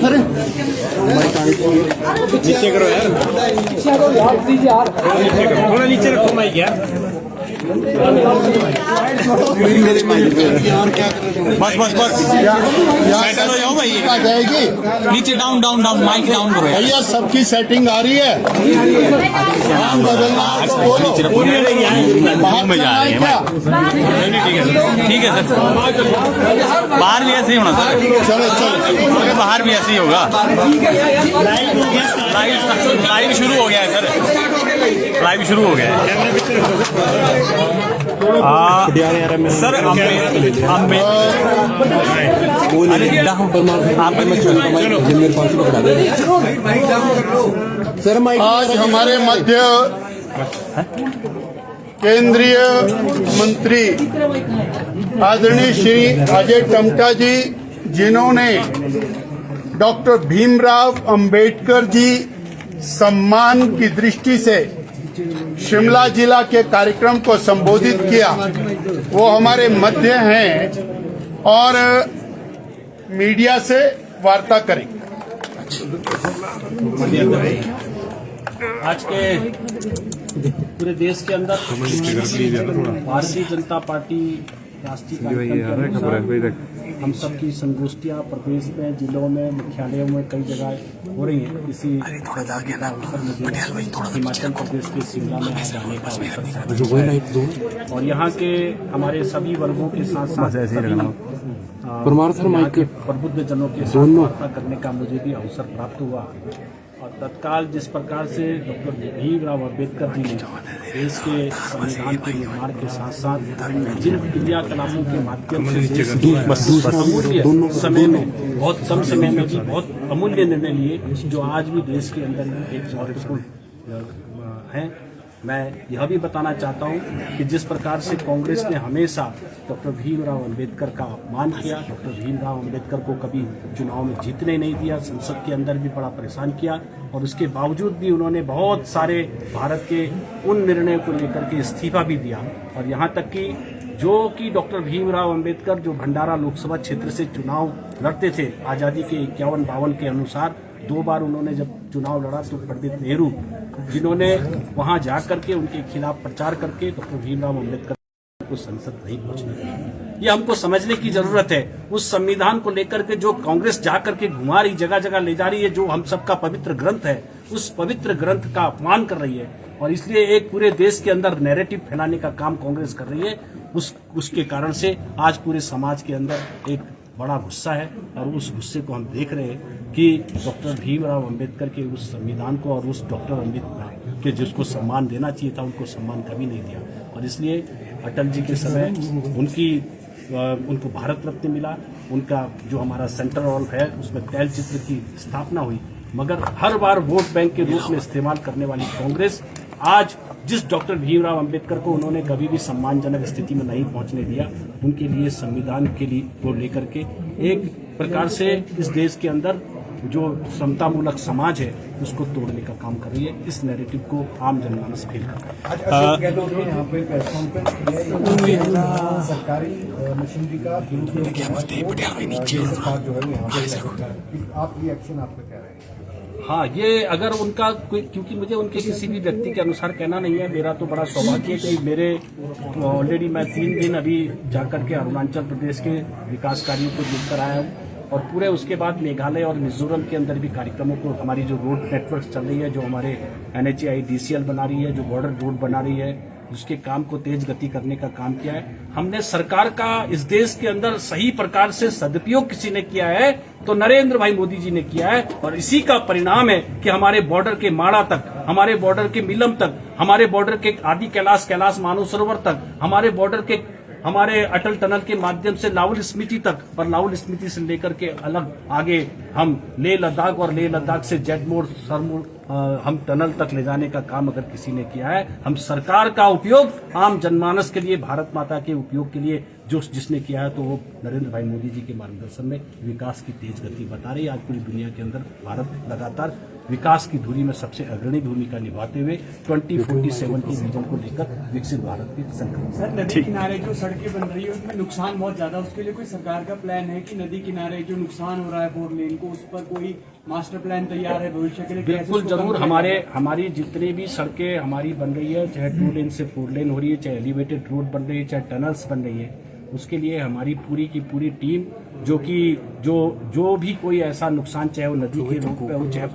फिर नीचे करो यार, थोड़ा नीचे रखो माइक यार। बस बस बस सेटल हो जाओ भाई। आ जाएगी नीचे down down down mic down करो यार। भैया, सबकी सेटिंग आ रही है। नाम बदलना है तो बोलो। मजा आ रही है क्या? ठीक है सर, बाहर भी ऐसे ही होना सर। चलो चलो, अरे बाहर भी ऐसे ही होगा। लाइव शुरू हो गया है सर, लाइव शुरू हो गया है। सर आज हमारे मध्य केंद्रीय मंत्री आदरणीय श्री अजय टमटा जी, जिन्होंने डॉक्टर भीमराव अंबेडकर जी सम्मान की दृष्टि से शिमला जिला के कार्यक्रम को संबोधित किया, वो हमारे मध्य हैं और मीडिया से वार्ता करेंगे। आज के पूरे देश के अंदर भारतीय जनता पार्टी राष्ट्रीय कार्यक्रम हम सबकी संगोष्ठियां प्रदेश में, जिलों में, मुख्यालयों में कई जगह हो रही हैं। इसी सौभाग्य का अवसर मुझे हिमाचल प्रदेश के शिमला में आज आने का अवसर और यहाँ के हमारे सभी वर्गों के साथ साथ प्रबुद्ध जनों के साथ वार्ता करने का मुझे भी अवसर प्राप्त हुआ। और तत्काल जिस प्रकार से डॉक्टर भीमराव अम्बेडकर जी ने देश के संविधान के निर्माण के साथ साथ जिन क्रियाकलापों के माध्यम से अमूल्य समय में, बहुत कम समय में भी बहुत अमूल्य निर्णय लिए, जो आज भी देश के अंदर एक महत्वपूर्ण है। मैं यह भी बताना चाहता हूं कि जिस प्रकार से कांग्रेस ने हमेशा डॉक्टर भीमराव अंबेडकर का अपमान किया, डॉक्टर भीमराव अंबेडकर को कभी चुनाव में जीतने नहीं दिया, संसद के अंदर भी बड़ा परेशान किया और उसके बावजूद भी उन्होंने बहुत सारे भारत के उन निर्णयों को लेकर के इस्तीफा भी दिया। और यहाँ तक कि जो कि डॉक्टर भीमराव अंबेडकर जो भंडारा लोकसभा क्षेत्र से चुनाव लड़ते थे आज़ादी के 51-52 के अनुसार, 2 बार उन्होंने जब चुनाव लड़ा तो पंडित नेहरू, जिन्होंने वहां जाकर के उनके खिलाफ प्रचार करके डॉक्टर भीमराव अंबेडकर को संसद नहीं पहुंचने दिया। ये हमको समझने की जरूरत है। उस संविधान को लेकर के जो कांग्रेस जाकर के घुमा रही, जगह जगह ले जा रही है, जो हम सबका पवित्र ग्रंथ है, उस पवित्र ग्रंथ का अपमान कर रही है और इसलिए एक पूरे देश के अंदर नैरेटिव फैलाने का काम कांग्रेस कर रही है। उसके कारण से आज पूरे समाज के अंदर एक बड़ा गुस्सा है और उस गुस्से को हम देख रहे हैं कि डॉक्टर भीमराव अंबेडकर के उस संविधान को और उस डॉक्टर अंबेडकर के जिसको सम्मान देना चाहिए था, उनको सम्मान कभी नहीं दिया। और इसलिए अटल जी के समय उनको भारत रत्न मिला, उनका जो हमारा सेंट्रल हॉल है उसमें तैल चित्र की स्थापना हुई, मगर हर बार वोट बैंक के रूप में इस्तेमाल करने वाली कांग्रेस आज जिस डॉक्टर भीमराव अंबेडकर को उन्होंने कभी भी सम्मानजनक स्थिति में नहीं पहुंचने दिया, उनके लिए संविधान के लिए को लेकर के एक प्रकार से इस देश के अंदर जो समतामूलक समाज है उसको तोड़ने का काम कर रही है। इस नैरेटिव को आम जनमानस फेल कर रहा है। सरकारी मशीनरी का आप रिएक्शन आपका क्या रहेगा? हाँ, ये अगर उनका कोई, क्योंकि मुझे उनके किसी भी व्यक्ति के अनुसार कहना नहीं है, मेरा तो बड़ा सौभाग्य है कि मेरे ऑलरेडी मैं 3 दिन अभी जाकर के अरुणाचल प्रदेश के विकास कार्यों को देखकर आया हूँ और पूरे उसके बाद मेघालय और मिजोरम के अंदर भी कार्यक्रमों को, हमारी जो रोड नेटवर्क चल रही है, जो हमारे NHAI DCL बना रही है, जो बॉर्डर रोड बना रही है, उसके काम को तेज गति करने का काम किया है। हमने सरकार का इस देश के अंदर सही प्रकार से सदुपयोग किसी ने किया है तो नरेंद्र भाई मोदी जी ने किया है और इसी का परिणाम है कि हमारे बॉर्डर के माड़ा तक, हमारे बॉर्डर के मिलम तक, हमारे बॉर्डर के आदि कैलाश मानसरोवर तक, हमारे बॉर्डर के हमारे अटल टनल के माध्यम से लाहौल स्मृति तक, पर लाहौल स्मृति से लेकर के अलग आगे हम लेह लद्दाख और लेह लद्दाख से जेट मोड़, सरमोड़ हम टनल तक ले जाने का काम अगर किसी ने किया है, हम सरकार का उपयोग आम जनमानस के लिए, भारत माता के उपयोग के लिए जिसने किया है, तो वो नरेंद्र भाई मोदी जी के मार्गदर्शन में विकास की तेज गति बता रही है। आज पूरी दुनिया के अंदर भारत लगातार विकास की धुरी में सबसे अग्रणी भूमिका निभाते हुए 2047 के विजन को लेकर विकसित भारत के संकल्प। सर, नदी किनारे जो सड़कें बन रही है उसमें नुकसान बहुत ज्यादा, उसके लिए कोई सरकार का प्लान है कि नदी किनारे जो नुकसान हो रहा है 4 लेन को, उस पर कोई मास्टर प्लान तैयार है भविष्य के लिए? बिल्कुल जरूर। हमारी जितनी भी सड़कें हमारी बन रही है, चाहे 2 लेन से 4 लेन हो रही है, चाहे एलिवेटेड रोड बन रही है, चाहे टनल्स बन रही है, उसके लिए हमारी पूरी की पूरी टीम जो भी कोई ऐसा नुकसान, चाहे वो नदी के रूप पे हो, चाहे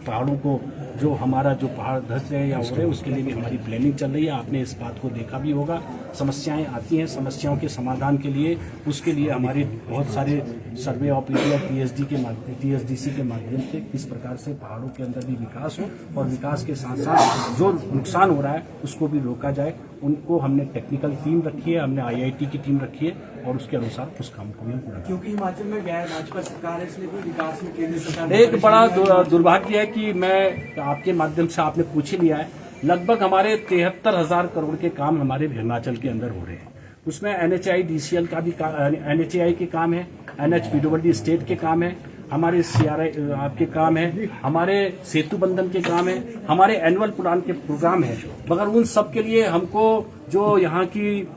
पहाड़ों को जो हमारा जो पहाड़ धस रहे या हो रहे, उसके लिए भी हमारी प्लानिंग चल रही है। आपने इस बात को देखा भी होगा, समस्याएं आती हैं, समस्याओं के समाधान के लिए उसके लिए हमारे बहुत सारे सर्वे ऑफ इंडिया TSDC के माध्यम से किस प्रकार से पहाड़ों के अंदर भी विकास हो और विकास के साथ साथ जो नुकसान हो रहा है उसको भी रोका जाए, उनको हमने टेक्निकल टीम रखी है, हमने IIT की टीम रखी है और उसके अनुसार उस काम को भी हम पूरा। क्योंकि हिमाचल में गैर भाजपा सरकार है, इसलिए कोई विकास में केंद्र सरकार। एक बड़ा दुर्भाग्य है कि मैं आपके माध्यम से, आपने पूछ ही लिया है, लगभग हमारे 73,000 करोड़ के काम हमारे हिमाचल के अंदर हो रहे हैं। उसमें NHIDCL का भी NHAI के काम है, NHPWD स्टेट के काम है, हमारे CRI आपके काम है, हमारे सेतु बंधन के काम है, हमारे एनुअल प्लान के प्रोग्राम है। मगर उन सब के लिए हमको जो यहाँ की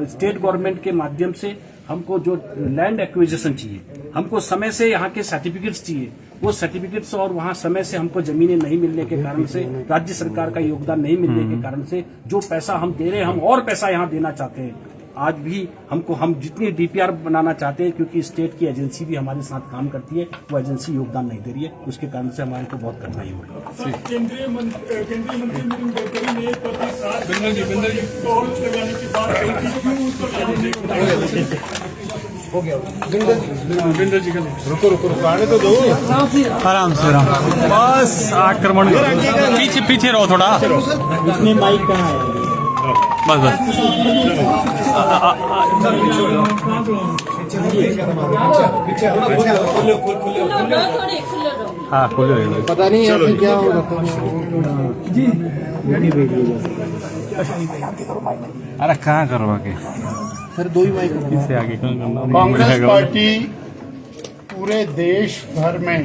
स्टेट गवर्नमेंट के माध्यम से हमको जो लैंड एक्विजिशन चाहिए, हमको समय से यहाँ के सर्टिफिकेट्स चाहिए, वो सर्टिफिकेट्स और वहाँ समय से हमको जमीनें नहीं मिलने के कारण से, राज्य सरकार का योगदान नहीं मिलने के कारण से, जो पैसा हम दे रहे हैं, हम और पैसा यहाँ देना चाहते हैं। आज भी हम जितनी DPR बनाना चाहते हैं, क्योंकि स्टेट की एजेंसी भी हमारे साथ काम करती है, वो एजेंसी योगदान नहीं दे रही है, उसके कारण से हमारे को बहुत कठिनाई हो रही है। केंद्रीय मंत्री नितिन गडकरी ने प्रतिसाद टोल लगाने की बात कही थी, क्यों उस पर लागू नहीं होता? हो गया रुको आने तो दो। आराम से बस आक्रमण पीछे रहो थोड़ा। इतने माइक कहाँ है? बस हाँ खुले पता नहीं है क्या हो रहा जी। अरे कहाँ करवा के सर 2 ही माइक इससे आगे कांग्रेस पार्टी पूरे देश भर में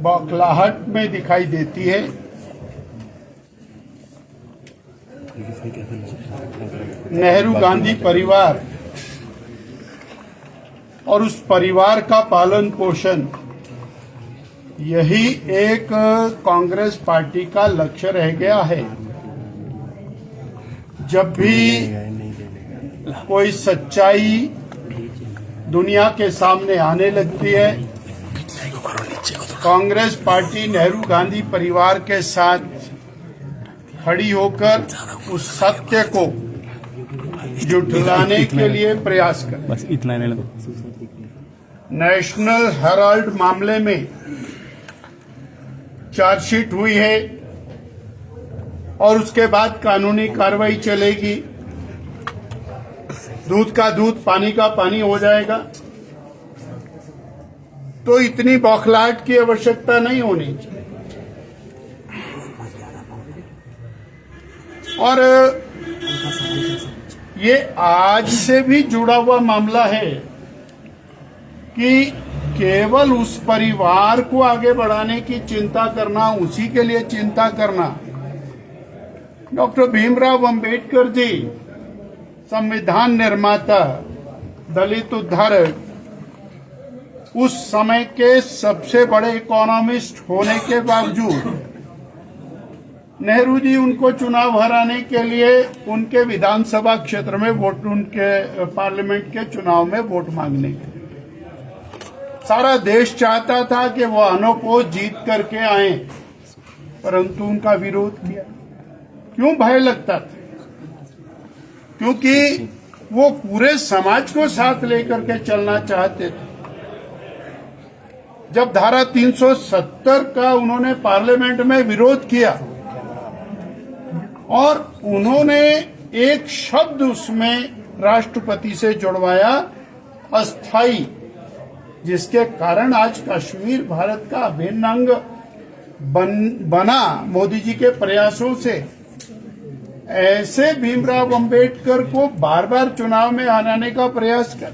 बौखलाहट में दिखाई देती है। नेहरू गांधी परिवार और उस परिवार का पालन पोषण, यही एक कांग्रेस पार्टी का लक्ष्य रह गया है। जब भी कोई सच्चाई दुनिया के सामने आने लगती है, कांग्रेस पार्टी नेहरू गांधी परिवार के साथ खड़ी होकर उस सत्य को झुठलाने के लिए प्रयास कर। बस इतना ही नहीं। नेशनल हेराल्ड मामले में चार्जशीट हुई है और उसके बाद कानूनी कार्रवाई चलेगी। दूध का दूध, पानी का पानी हो जाएगा। तो इतनी बौखलाहट की आवश्यकता नहीं होनी चाहिए। और ये आज से भी जुड़ा हुआ मामला है कि केवल उस परिवार को आगे बढ़ाने की चिंता करना, उसी के लिए चिंता करना। डॉक्टर भीमराव अंबेडकर जी, संविधान निर्माता, दलित उद्धारक, उस समय के सबसे बड़े इकोनॉमिस्ट होने के बावजूद नेहरू जी उनको चुनाव हराने के लिए उनके विधानसभा क्षेत्र में वोट, उनके पार्लियामेंट के चुनाव में वोट मांगने के लिए सारा देश चाहता था कि वो अनोपोज जीत करके आए, परंतु उनका विरोध किया। क्यों भय लगता था? क्योंकि वो पूरे समाज को साथ लेकर के चलना चाहते थे। जब धारा 370 का उन्होंने पार्लियामेंट में विरोध किया और उन्होंने एक शब्द उसमें राष्ट्रपति से जुड़वाया, अस्थाई, जिसके कारण आज कश्मीर भारत का अभिन्न अंग बना मोदी जी के प्रयासों से। ऐसे भीमराव अंबेडकर को बार बार चुनाव में हराने का प्रयास कर,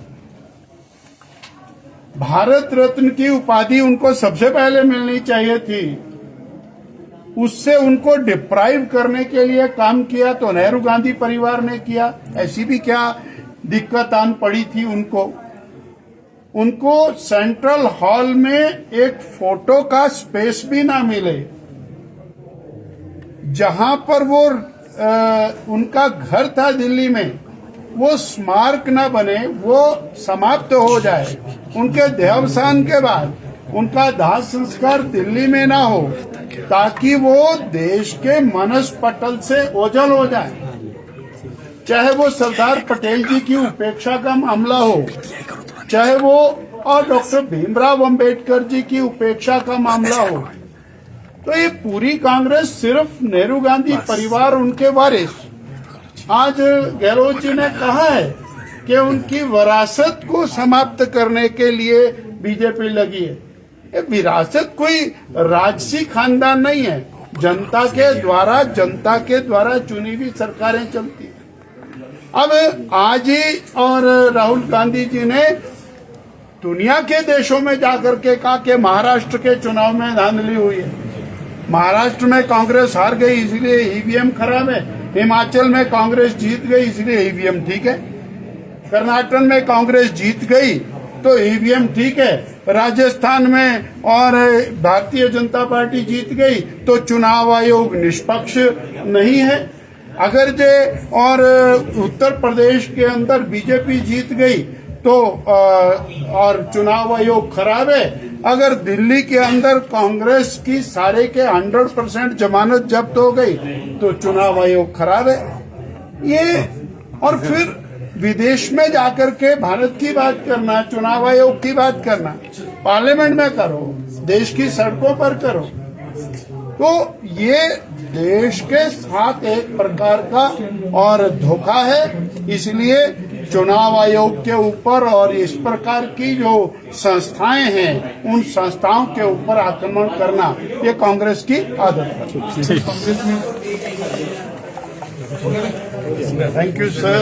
भारत रत्न की उपाधि उनको सबसे पहले मिलनी चाहिए थी, उससे उनको डिप्राइव करने के लिए काम किया तो नेहरू गांधी परिवार ने किया। ऐसी भी क्या दिक्कत आन पड़ी थी उनको सेंट्रल हॉल में एक फोटो का स्पेस भी ना मिले, जहां पर वो उनका घर था दिल्ली में, वो स्मारक न बने, वो समाप्त हो जाए, उनके देहावसान के बाद उनका दाह संस्कार दिल्ली में ना हो, ताकि वो देश के मानस पटल से ओझल हो जाए। चाहे वो सरदार पटेल जी की उपेक्षा का मामला हो, चाहे वो और डॉक्टर भीमराव अंबेडकर जी की उपेक्षा का मामला हो, तो ये पूरी कांग्रेस सिर्फ नेहरू गांधी परिवार, उनके वारिस, आज गहलोत जी ने कहा है कि उनकी विरासत को समाप्त करने के लिए बीजेपी लगी है। ये विरासत कोई राजसी खानदान नहीं है, जनता के द्वारा चुनी हुई सरकारें चलती है। अब आज ही और राहुल गांधी जी ने दुनिया के देशों में जाकर के कहा कि महाराष्ट्र के चुनाव में धांधली हुई है, महाराष्ट्र में कांग्रेस हार गई इसलिए ईवीएम खराब है, हिमाचल में कांग्रेस जीत गई इसलिए ईवीएम ठीक है, कर्नाटक में कांग्रेस जीत गई तो ईवीएम ठीक है, राजस्थान में और भारतीय जनता पार्टी जीत गई तो चुनाव आयोग निष्पक्ष नहीं है। अगर जे और उत्तर प्रदेश के अंदर बीजेपी जीत गई तो और चुनाव आयोग खराब है, अगर दिल्ली के अंदर कांग्रेस की सारे के 100% जमानत जब्त हो गई तो चुनाव आयोग खराब है। ये और फिर विदेश में जाकर के भारत की बात करना, चुनाव आयोग की बात करना, पार्लियामेंट में करो, देश की सड़कों पर करो, तो ये देश के साथ एक प्रकार का और धोखा है। इसलिए चुनाव आयोग के ऊपर और इस प्रकार की जो संस्थाएं हैं, उन संस्थाओं के ऊपर आक्रमण करना ये कांग्रेस की आदत है। Thank you sir.